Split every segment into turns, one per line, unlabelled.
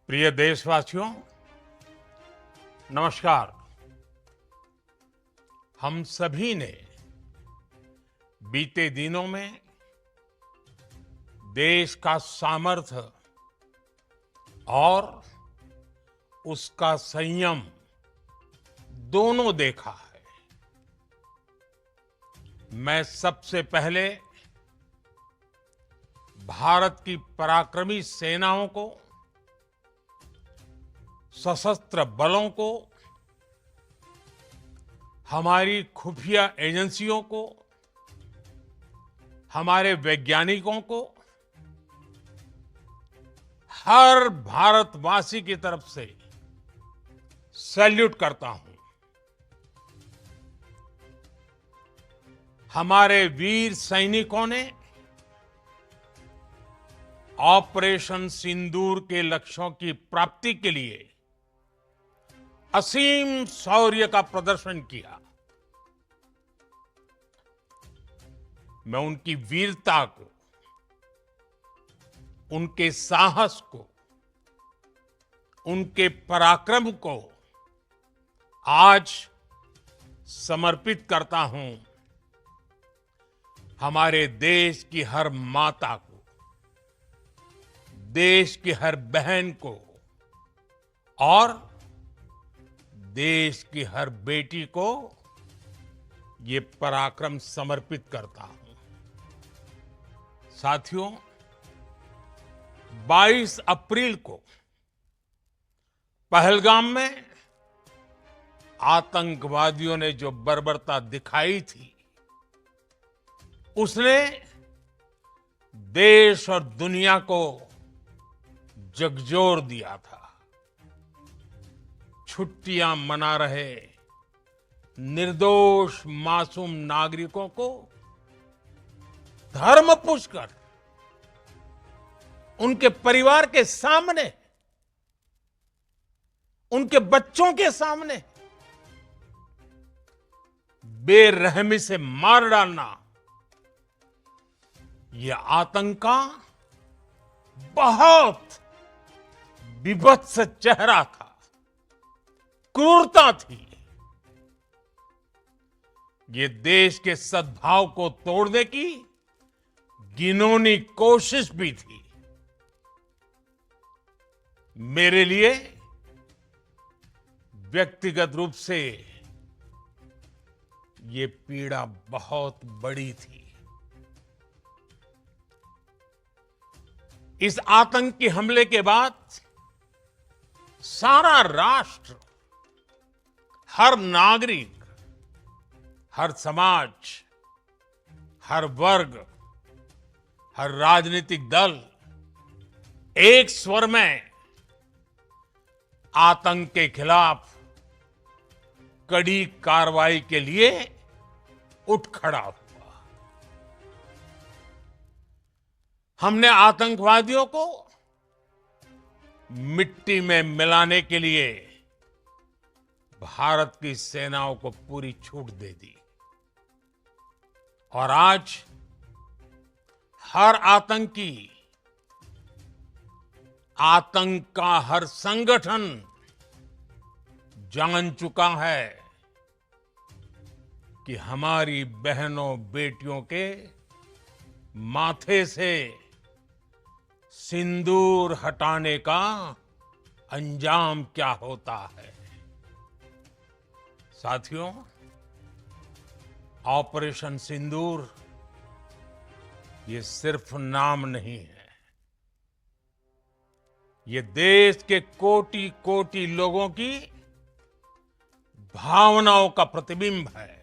प्रिय देशवासियों, नमस्कार। हम सभी ने बीते दिनों में देश का सामर्थ्य और उसका संयम दोनों देखा है। मैं सबसे पहले भारत की पराक्रमी सेनाओं को, सशस्त्र बलों को, हमारी खुफिया एजेंसियों को, हमारे वैज्ञानिकों को, हर भारतवासी की तरफ से सैल्यूट करता हूं। हमारे वीर सैनिकों ने ऑपरेशन सिंदूर के लक्ष्यों की प्राप्ति के लिए असीम शौर्य का प्रदर्शन किया। मैं उनकी वीरता को, उनके साहस को, उनके पराक्रम को आज समर्पित करता हूं। हमारे देश की हर माता को, देश की हर बहन को और देश की हर बेटी को ये पराक्रम समर्पित करता हूं। साथियों, 22 अप्रैल को पहलगाम में आतंकवादियों ने जो बर्बरता दिखाई थी, उसने देश और दुनिया को झकझोर दिया था। छुट्टियां मना रहे निर्दोष मासूम नागरिकों को धर्म पूछकर उनके परिवार के सामने, उनके बच्चों के सामने बेरहमी से मार डालना, यह आतंक का बहुत विभत्स चेहरा था, क्रूरता थी। ये देश के सद्भाव को तोड़ने की घिनौनी कोशिश भी थी। मेरे लिए व्यक्तिगत रूप से ये पीड़ा बहुत बड़ी थी। इस आतंकी हमले के बाद सारा राष्ट्र, हर नागरिक, हर समाज, हर वर्ग, हर राजनीतिक दल एक स्वर में आतंक के खिलाफ कड़ी कार्रवाई के लिए उठ खड़ा हुआ। हमने आतंकवादियों को मिट्टी में मिलाने के लिए भारत की सेनाओं को पूरी छूट दे दी और आज हर आतंकी, आतंक का हर संगठन जान चुका है कि हमारी बहनों बेटियों के माथे से सिंदूर हटाने का अंजाम क्या होता है। साथियों, ऑपरेशन सिंदूर ये सिर्फ नाम नहीं है, ये देश के कोटि कोटि लोगों की भावनाओं का प्रतिबिंब है।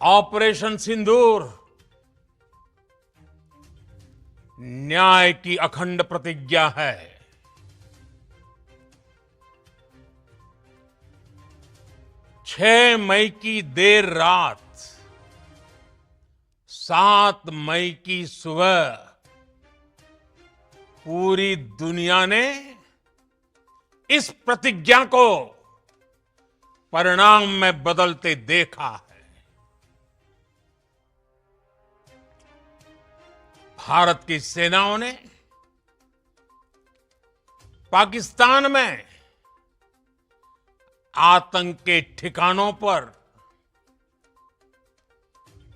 ऑपरेशन सिंदूर न्याय की अखंड प्रतिज्ञा है। 6 मई की देर रात, 7 मई की सुबह पूरी दुनिया ने इस प्रतिज्ञा को परिणाम में बदलते देखा है। भारत की सेनाओं ने पाकिस्तान में आतंक के ठिकानों पर,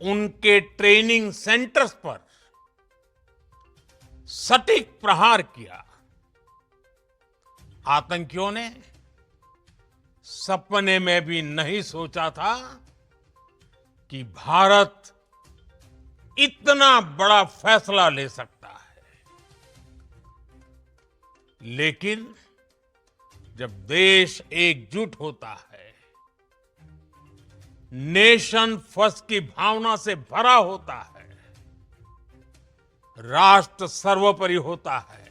उनके ट्रेनिंग सेंटर्स पर सटीक प्रहार किया। आतंकियों ने सपने में भी नहीं सोचा था कि भारत इतना बड़ा फैसला ले सकता है। लेकिन जब देश एकजुट होता है, नेशन फर्स्ट की भावना से भरा होता है, राष्ट्र सर्वोपरि होता है,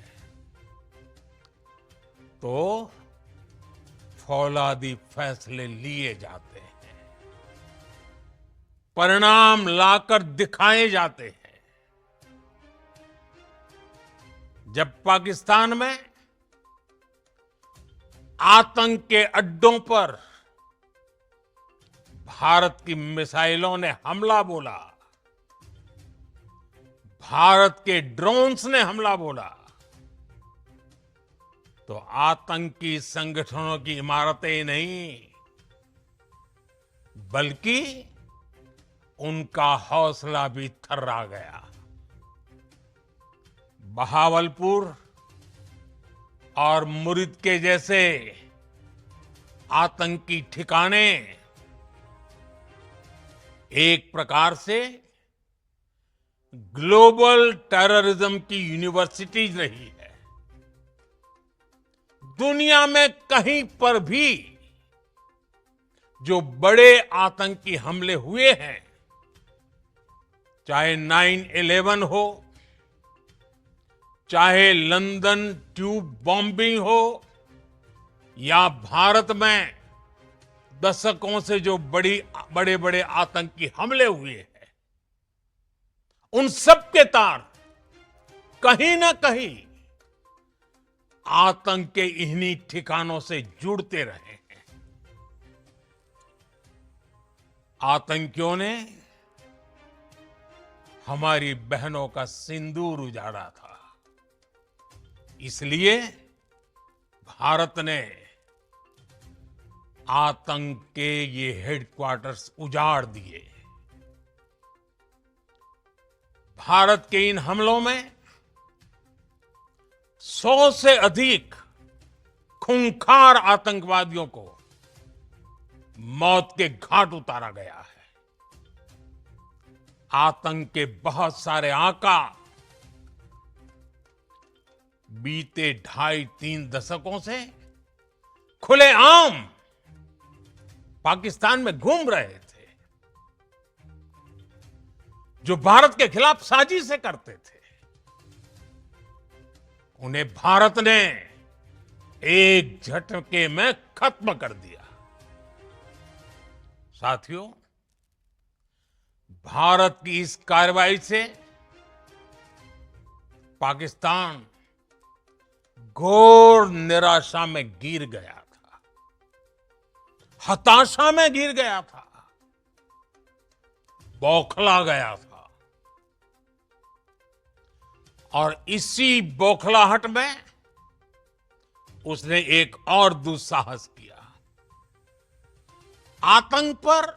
तो फौलादी फैसले लिए जाते हैं, परिणाम लाकर दिखाए जाते हैं। जब पाकिस्तान में आतंक के अड्डों पर भारत की मिसाइलों ने हमला बोला, भारत के ड्रोन्स ने हमला बोला, तो आतंकी संगठनों की इमारतें नहीं, बल्कि उनका हौसला भी थर्रा गया। बहावलपुर और मुरिद के जैसे आतंकी ठिकाने एक प्रकार से ग्लोबल टेररिज्म की यूनिवर्सिटीज रही है। दुनिया में कहीं पर भी जो बड़े आतंकी हमले हुए हैं, चाहे 9/11 हो, चाहे लंदन ट्यूब बॉम्बिंग हो, या भारत में दशकों से जो बड़े बड़े आतंकी हमले हुए हैं, उन सब के तार कहीं ना कहीं आतंक के इन्हीं ठिकानों से जुड़ते रहे हैं। आतंकियों ने हमारी बहनों का सिंदूर उजाड़ा था, इसलिए भारत ने आतंक के ये हेडक्वार्टर्स उजाड़ दिए। भारत के इन हमलों में 100 से अधिक खूंखार आतंकवादियों को मौत के घाट उतारा गया है। आतंक के बहुत सारे आका बीते 2.5-3 दशकों से खुलेआम पाकिस्तान में घूम रहे थे, जो भारत के खिलाफ साजिशें करते थे। उन्हें भारत ने एक झटके में खत्म कर दिया। साथियों, भारत की इस कार्रवाई से पाकिस्तान घोर निराशा में गिर गया था, हताशा में गिर गया था, बौखला गया था। और इसी बौखलाहट में उसने एक और दुस्साहस किया। आतंक पर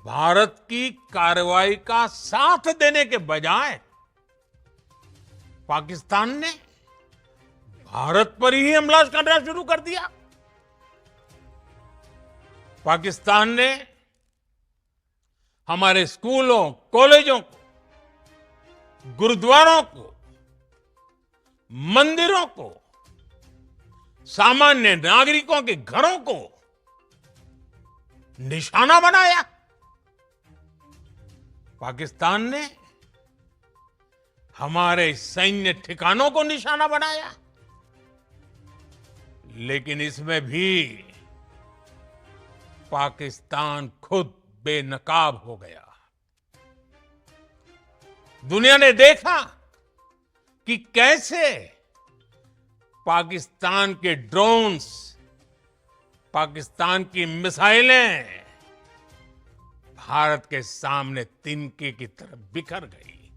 भारत की कार्रवाई का साथ देने के बजाय पाकिस्तान ने भारत पर ही हमला करना शुरू कर दिया। पाकिस्तान ने हमारे स्कूलों, कॉलेजों को, गुरुद्वारों को, मंदिरों को, सामान्य नागरिकों के घरों को निशाना बनाया। पाकिस्तान ने हमारे सैन्य ठिकानों को निशाना बनाया। लेकिन इसमें भी पाकिस्तान खुद बेनकाब हो गया। दुनिया ने देखा कि कैसे पाकिस्तान के ड्रोन्स, पाकिस्तान की मिसाइलें भारत के सामने तिनके की तरह बिखर गई।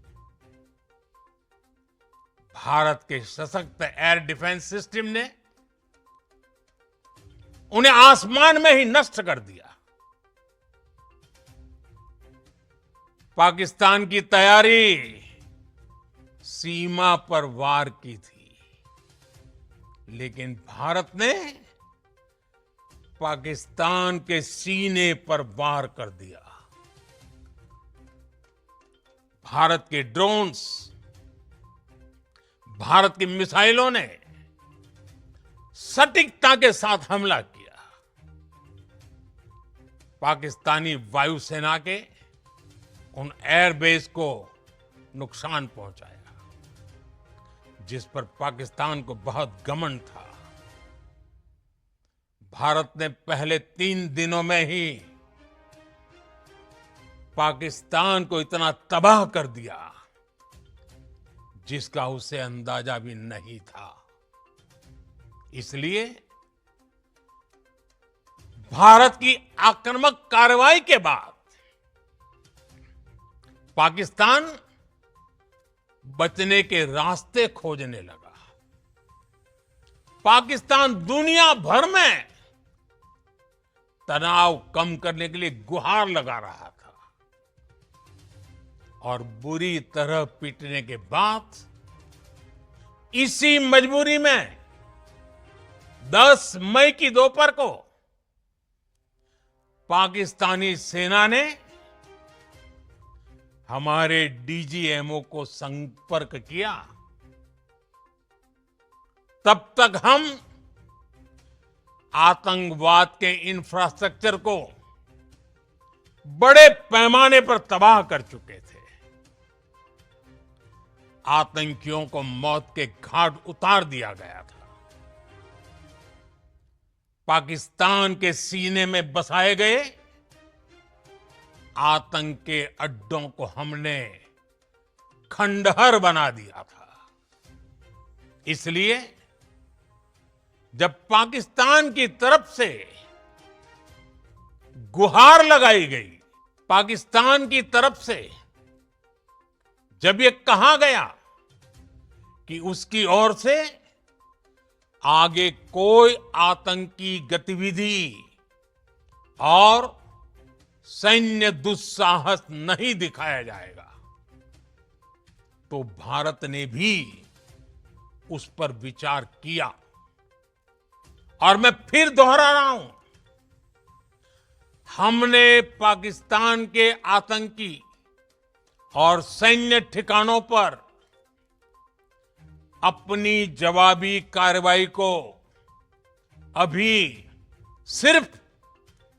भारत के सशक्त एयर डिफेंस सिस्टम ने उन्हें आसमान में ही नष्ट कर दिया। पाकिस्तान की तैयारी सीमा पर वार की थी, लेकिन भारत ने पाकिस्तान के सीने पर वार कर दिया। भारत के ड्रोन्स, भारत की मिसाइलों ने सटीकता के साथ हमला किया। पाकिस्तानी वायुसेना के उन एयरबेस को नुकसान पहुंचाया, जिस पर पाकिस्तान को बहुत घमंड था। भारत ने पहले 3 दिनों में ही पाकिस्तान को इतना तबाह कर दिया, जिसका उसे अंदाजा भी नहीं था। इसलिए भारत की आक्रामक कार्रवाई के बाद पाकिस्तान बचने के रास्ते खोजने लगा। पाकिस्तान दुनिया भर में तनाव कम करने के लिए गुहार लगा रहा था, और बुरी तरह पीटने के बाद इसी मजबूरी में 10 मई की दोपहर को पाकिस्तानी सेना ने हमारे डीजीएमओ को संपर्क किया। तब तक हम आतंकवाद के इंफ्रास्ट्रक्चर को बड़े पैमाने पर तबाह कर चुके थे। आतंकियों को मौत के घाट उतार दिया गया था। पाकिस्तान के सीने में बसाए गए आतंक के अड्डों को हमने खंडहर बना दिया था। इसलिए जब पाकिस्तान की तरफ से गुहार लगाई गई, पाकिस्तान की तरफ से जब ये कहा गया कि उसकी ओर से आगे कोई आतंकी गतिविधि और सैन्य दुस्साहस नहीं दिखाया जाएगा, तो भारत ने भी उस पर विचार किया। और मैं फिर दोहरा रहा हूं, हमने पाकिस्तान के आतंकी और सैन्य ठिकानों पर अपनी जवाबी कार्रवाई को अभी सिर्फ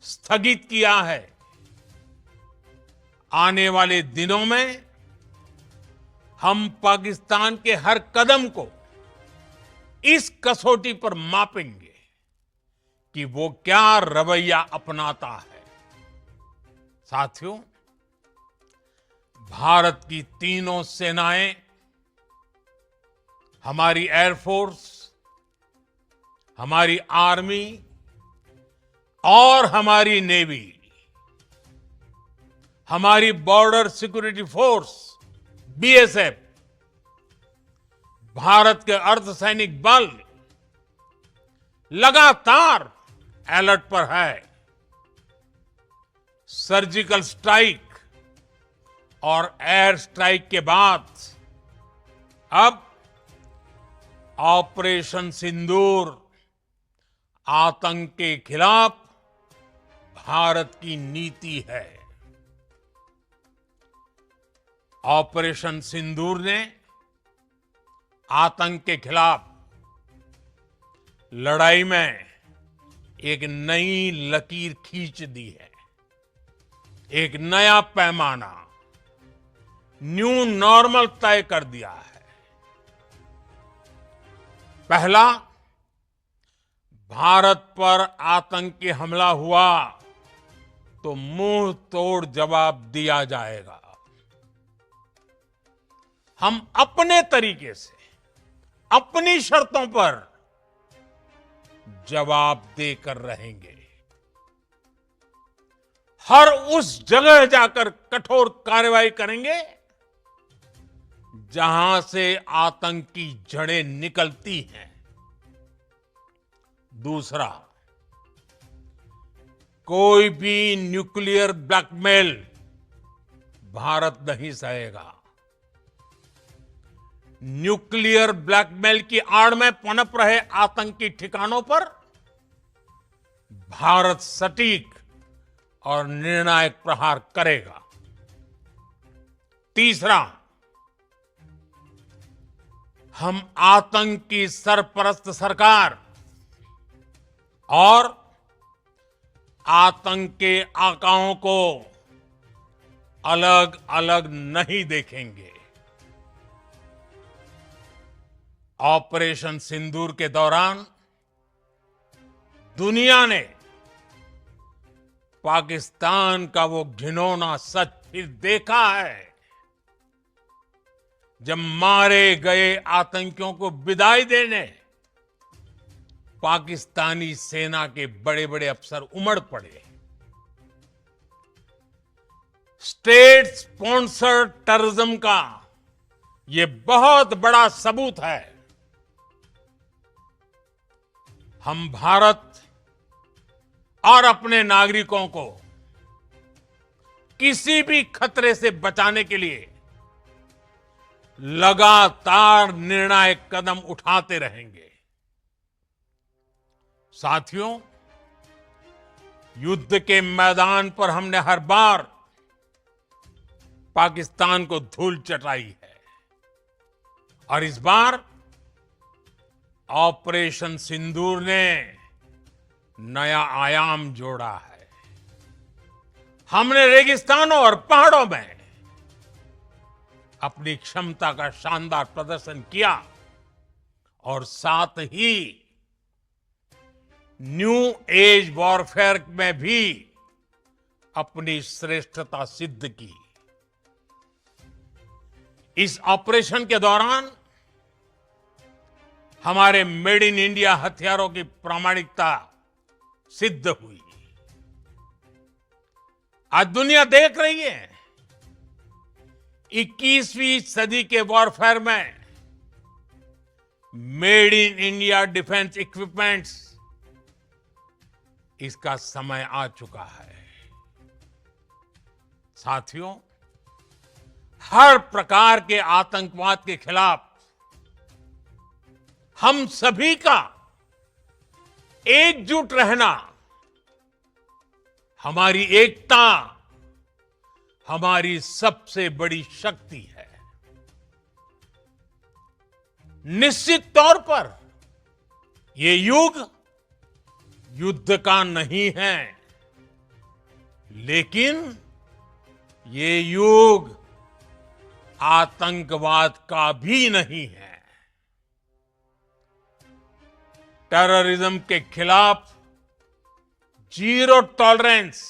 स्थगित किया है। आने वाले दिनों में हम पाकिस्तान के हर कदम को इस कसौटी पर मापेंगे कि वो क्या रवैया अपनाता है। साथियों, भारत की तीनों सेनाएं, हमारी एयरफोर्स, हमारी आर्मी और हमारी नेवी, हमारी border security force BSF, Bharat के अर्धसैनिक बल लगातार अलर्ट पर है। सर्जिकल स्ट्राइक और एयर स्ट्राइक के बाद अब ऑपरेशन सिंदूर आतंक के खिलाफ भारत की नीति है। ऑपरेशन सिंदूर ने आतंक के खिलाफ लड़ाई में एक नई लकीर खींच दी है। एक नया पैमाना, न्यू नॉर्मल तय कर दिया है। पहला, भारत पर आतंकी हमला हुआ तो मुंह तोड़ जवाब दिया जाएगा। हम अपने तरीके से, अपनी शर्तों पर जवाब देकर रहेंगे। हर उस जगह जाकर कठोर कार्रवाई करेंगे जहां से आतंक की जड़ें निकलती हैं। दूसरा, कोई भी न्यूक्लियर ब्लैकमेल भारत नहीं सहेगा। न्यूक्लियर ब्लैकमेल की आड़ में पनप रहे आतंकी ठिकानों पर भारत सटीक और निर्णायक प्रहार करेगा। तीसरा, हम आतंक की सरपरस्त सरकार और आतंक के आकाओं को अलग अलग नहीं देखेंगे। ऑपरेशन सिंदूर के दौरान दुनिया ने पाकिस्तान का वो घिनौना सच फिर देखा है, जब मारे गए आतंकियों को विदाई देने पाकिस्तानी सेना के बड़े बड़े अफसर उमड़ पड़े। स्टेट स्पॉन्सर्ड टेररिज्म का यह बहुत बड़ा सबूत है। हम भारत और अपने नागरिकों को किसी भी खतरे से बचाने के लिए लगातार निर्णायक कदम उठाते रहेंगे। साथियों, युद्ध के मैदान पर हमने हर बार पाकिस्तान को धूल चटाई है और इस बार ऑपरेशन सिंदूर ने नया आयाम जोड़ा है। हमने रेगिस्तानों और पहाड़ों में अपनी क्षमता का शानदार प्रदर्शन किया और साथ ही न्यू एज वॉरफेयर में भी अपनी श्रेष्ठता सिद्ध की। इस ऑपरेशन के दौरान हमारे मेड इन इंडिया हथियारों की प्रामाणिकता सिद्ध हुई। आज दुनिया देख रही है 21वीं सदी के वॉरफेयर में made in India defence equipments, इसका समय आ चुका है। साथियों, हर प्रकार के आतंकवाद के खिलाफ हम सभी का एकजुट रहना, हमारी एकता हमारी सबसे बड़ी शक्ति है। निश्चित तौर पर ये युग युद्ध का नहीं है, लेकिन ये युग आतंकवाद का भी नहीं है। टेररिज्म के खिलाफ जीरो टॉलरेंस,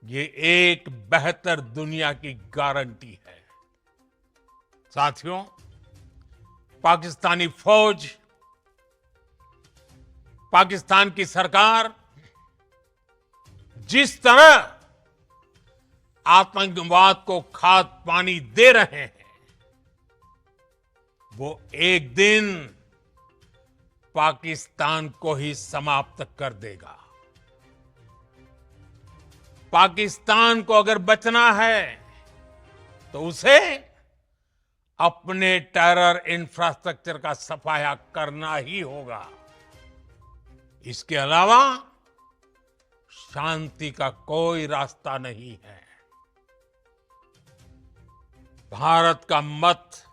ये एक बेहतर दुनिया की गारंटी है। साथियों, पाकिस्तानी फौज, पाकिस्तान की सरकार जिस तरह आतंकवाद को खाद पानी दे रहे हैं, वो एक दिन पाकिस्तान को ही समाप्त कर देगा। पाकिस्तान को अगर बचना है तो उसे अपने टेरर इंफ्रास्ट्रक्चर का सफाया करना ही होगा। इसके अलावा शांति का कोई रास्ता नहीं है। भारत का मत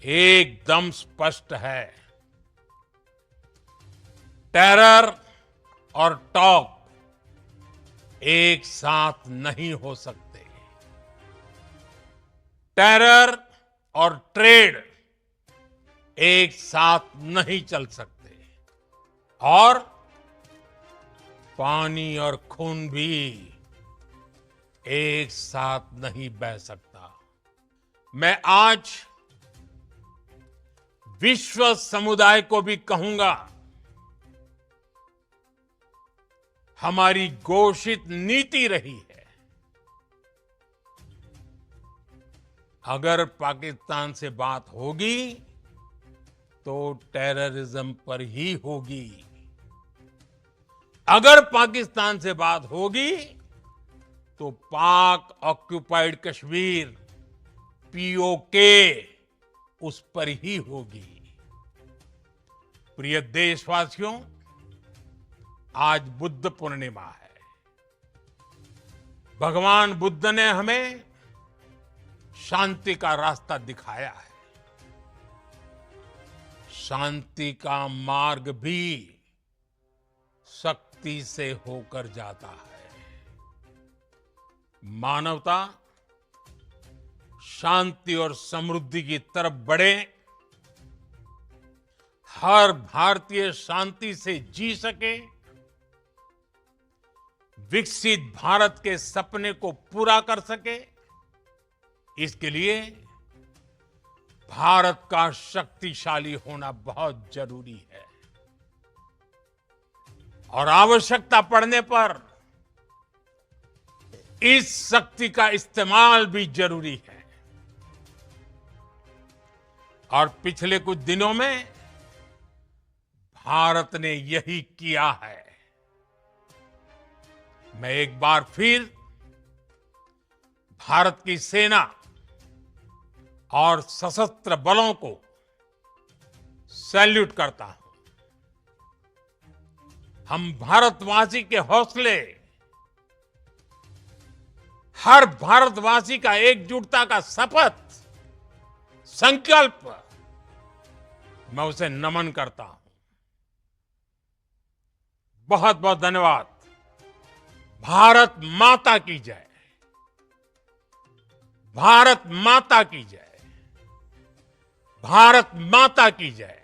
एकदम स्पष्ट है। टेरर और टॉक एक साथ नहीं हो सकते। टेरर और ट्रेड एक साथ नहीं चल सकते और पानी और खून भी एक साथ नहीं बह सकता। मैं आज विश्व समुदाय को भी कहूंगा, हमारी घोषित नीति रही है अगर पाकिस्तान से बात होगी तो टेररिज्म पर ही होगी। अगर पाकिस्तान से बात होगी तो पाक ऑक्युपाइड कश्मीर पीओके उस पर ही होगी। प्रिय देशवासियों, आज बुद्ध पूर्णिमा है। भगवान बुद्ध ने हमें शांति का रास्ता दिखाया है। शांति का मार्ग भी शक्ति से होकर जाता है। मानवता शांति और समृद्धि की तरफ बढ़े, हर भारतीय शांति से जी सके, विकसित भारत के सपने को पूरा कर सके, इसके लिए भारत का शक्तिशाली होना बहुत जरूरी है। और आवश्यकता पड़ने पर इस शक्ति का इस्तेमाल भी जरूरी है। और पिछले कुछ दिनों में भारत ने यही किया है। मैं एक बार फिर भारत की सेना और सशस्त्र बलों को सैल्यूट करता हूं। हम भारतवासी के हौसले, हर भारतवासी का एकजुटता का शपथ, संकल्प, मैं उसे नमन करता हूं। बहुत बहुत धन्यवाद। भारत माता की जय। भारत माता की जय। भारत माता की जय।